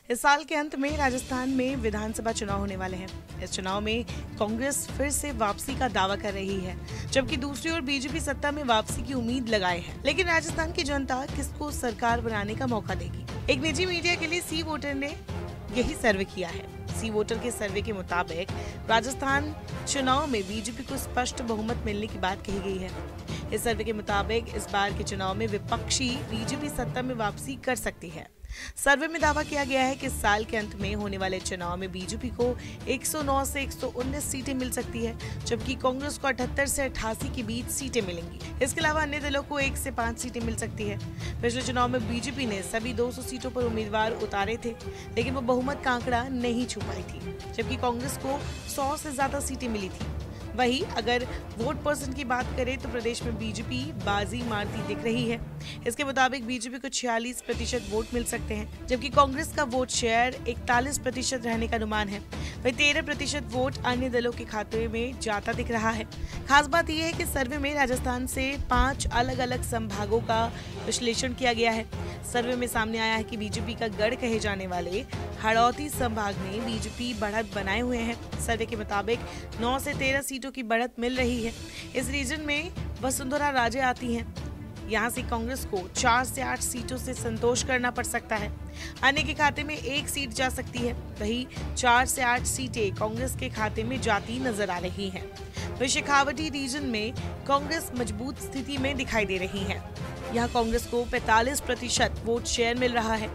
इस साल के अंत में राजस्थान में विधानसभा चुनाव होने वाले हैं। इस चुनाव में कांग्रेस फिर से वापसी का दावा कर रही है, जबकि दूसरी ओर बीजेपी सत्ता में वापसी की उम्मीद लगाए है। लेकिन राजस्थान की जनता किसको सरकार बनाने का मौका देगी? एक निजी मीडिया के लिए सी वोटर ने यही सर्वे किया है। सी वोटर के सर्वे के मुताबिक राजस्थान चुनाव में बीजेपी को स्पष्ट बहुमत मिलने की बात कही गई है। इस सर्वे के मुताबिक इस बार के चुनाव में विपक्षी बीजेपी सत्ता में वापसी कर सकती है। सर्वे में दावा किया गया है कि इस साल के अंत में होने वाले चुनाव में बीजेपी को 109 से 119 सीटें मिल सकती है, जबकि कांग्रेस को 78 से 88 के बीच सीटें मिलेंगी। इसके अलावा अन्य दलों को 1 से 5 सीटें मिल सकती है। पिछले चुनाव में बीजेपी ने सभी 200 सीटों पर उम्मीदवार उतारे थे, लेकिन वो बहुमत का आंकड़ा नहीं छू पाई थी, जबकि कांग्रेस को 100 से ज्यादा सीटें मिली थी। वहीं अगर वोट परसेंट की बात करें तो प्रदेश में बीजेपी बाजी मारती दिख रही है। इसके मुताबिक बीजेपी को 46% वोट मिल सकते हैं, जबकि कांग्रेस का वोट शेयर 41% रहने का अनुमान है। वहीं 13% वोट अन्य दलों के खाते में जाता दिख रहा है। खास बात यह है कि सर्वे में राजस्थान से 5 अलग अलग संभागों का विश्लेषण किया गया है। सर्वे में सामने आया है कि बीजेपी का गढ़ कहे जाने वाले हड़ौती संभाग में बीजेपी बढ़त बनाए हुए है। सर्वे के मुताबिक 9 से 13 सीटों की बढ़त मिल रही है। इस रीजन में वसुंधरा राजे आती हैं। यहाँ से कांग्रेस को 4 से 8 सीटों से संतोष करना पड़ सकता है। अन्य के खाते में 1 सीट जा सकती है। वहीं 4 से 8 सीटें कांग्रेस के खाते में जाती नजर आ रही हैं। वहीं शेखावटी रीजन में कांग्रेस मजबूत स्थिति में दिखाई दे रही है। यहाँ कांग्रेस को 45% वोट शेयर मिल रहा है।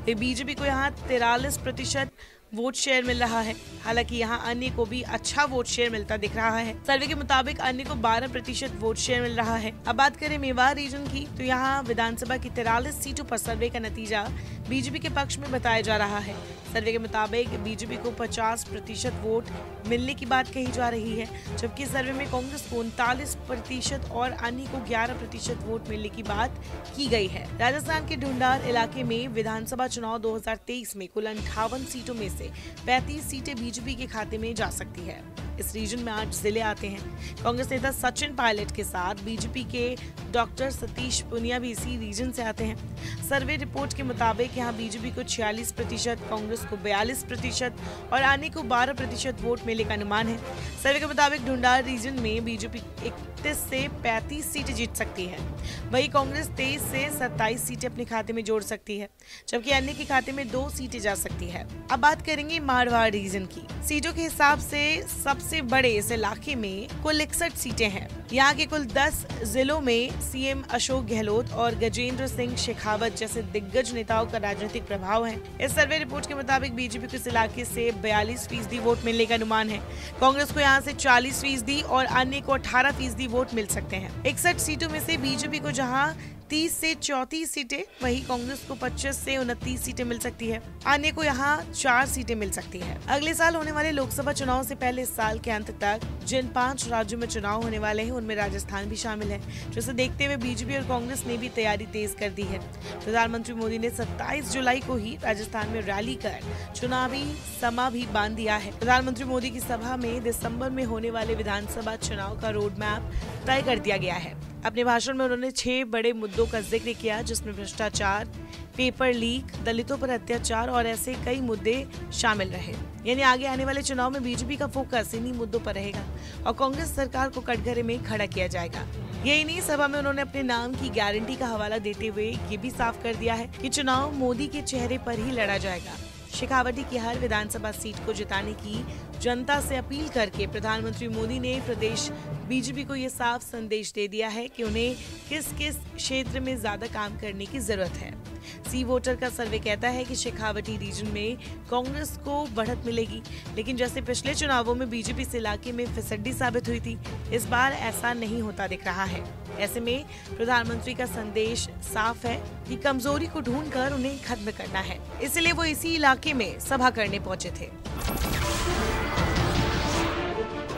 बीजेपी को यहाँ 43% वोट शेयर मिल रहा है। हालांकि यहाँ अन्य को भी अच्छा वोट शेयर मिलता दिख रहा है। सर्वे के मुताबिक अन्य को 12% वोट शेयर मिल रहा है। अब बात करें मेवाड़ रीजन की, तो यहाँ विधानसभा की 43 सीटों पर सर्वे का नतीजा बीजेपी के पक्ष में बताया जा रहा है। सर्वे के मुताबिक बीजेपी को 50% वोट मिलने की बात कही जा रही है, जबकि सर्वे में कांग्रेस को 39% और अन्य को 11% वोट मिलने की बात की गई है। राजस्थान के ढूंढार इलाके में विधानसभा चुनाव 2023 में कुल 58 सीटों में से 35 सीटें बीजेपी के खाते में जा सकती है। इस रीजन में 8 जिले आते हैं। कांग्रेस नेता सचिन पायलट के साथ बीजेपी के डॉक्टर सतीश पुनिया भी इसी रीजन से आते हैं। सर्वे रिपोर्ट के मुताबिक यहाँ बीजेपी को 46%, कांग्रेस को 42% और अन्य को 12% वोट मिलने का अनुमान है। सर्वे के मुताबिक ढूंढार रीजन में बीजेपी 31 से 35 सीटें जीत सकती है। वहीं कांग्रेस 23 से 27 सीटें अपने खाते में जोड़ सकती है, जबकि अन्य के खाते में 2 सीटें जा सकती है। अब बात करेंगे मारवाड़ रीजन की। सीटों के हिसाब से सबसे बड़े इस इलाके में कुल 61 सीटें हैं। यहाँ के कुल 10 जिलों में सीएम अशोक गहलोत और गजेंद्र सिंह शेखावत जैसे दिग्गज नेताओं का राजनीतिक प्रभाव है। इस सर्वे रिपोर्ट के मुताबिक बीजेपी को इस इलाके से 42% वोट मिलने का अनुमान है। कांग्रेस को यहाँ से 40% और अन्य को 18% वोट मिल सकते हैं। 61 सीटों में से बीजेपी को जहाँ 30 से 34 सीटें, वहीं कांग्रेस को 25 से 29 सीटें मिल सकती है। अन्य को यहाँ 4 सीटें मिल सकती है। अगले साल होने वाले लोकसभा चुनाव से पहले इस साल के अंत तक जिन 5 राज्यों में चुनाव होने वाले हैं, उनमें राजस्थान भी शामिल है, जिसे देखते हुए बीजेपी और कांग्रेस ने भी तैयारी तेज कर दी है। प्रधानमंत्री मोदी ने 27 जुलाई को ही राजस्थान में रैली कर चुनावी समा भी बांध दिया है। प्रधानमंत्री मोदी की सभा में दिसंबर में होने वाले विधानसभा चुनाव का रोड मैप तय कर दिया गया है। अपने भाषण में उन्होंने 6 बड़े मुद्दों का जिक्र किया, जिसमें भ्रष्टाचार, पेपर लीक, दलितों पर अत्याचार और ऐसे कई मुद्दे शामिल रहे। यानी आगे आने वाले चुनाव में बीजेपी का फोकस इन्हीं मुद्दों पर रहेगा और कांग्रेस सरकार को कटघरे में खड़ा किया जाएगा। यही नहीं, सभा में उन्होंने अपने नाम की गारंटी का हवाला देते हुए ये भी साफ कर दिया है कि चुनाव मोदी के चेहरे पर ही लड़ा जाएगा। शेखावटी की हर विधानसभा सीट को जिताने की जनता से अपील करके प्रधानमंत्री मोदी ने प्रदेश बीजेपी को ये साफ संदेश दे दिया है कि उन्हें किस किस क्षेत्र में ज्यादा काम करने की जरूरत है। सी वोटर का सर्वे कहता है कि शेखावटी रीजन में कांग्रेस को बढ़त मिलेगी, लेकिन जैसे पिछले चुनावों में बीजेपी इस इलाके में फिसड्डी साबित हुई थी, इस बार ऐसा नहीं होता दिख रहा है। ऐसे में प्रधानमंत्री का संदेश साफ है कि कमजोरी को ढूंढकर उन्हें खत्म करना है। इसलिए वो इसी इलाके में सभा करने पहुंचे थे।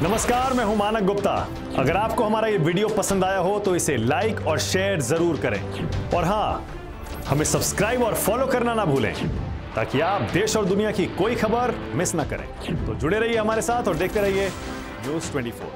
नमस्कार, मैं हूं मानक गुप्ता। अगर आपको हमारा ये वीडियो पसंद आया हो तो इसे लाइक और शेयर जरूर करें, और हाँ, हमें सब्सक्राइब और फॉलो करना ना भूलें, ताकि आप देश और दुनिया की कोई खबर मिस ना करें। तो जुड़े रहिए हमारे साथ और देखते रहिए न्यूज़ 24।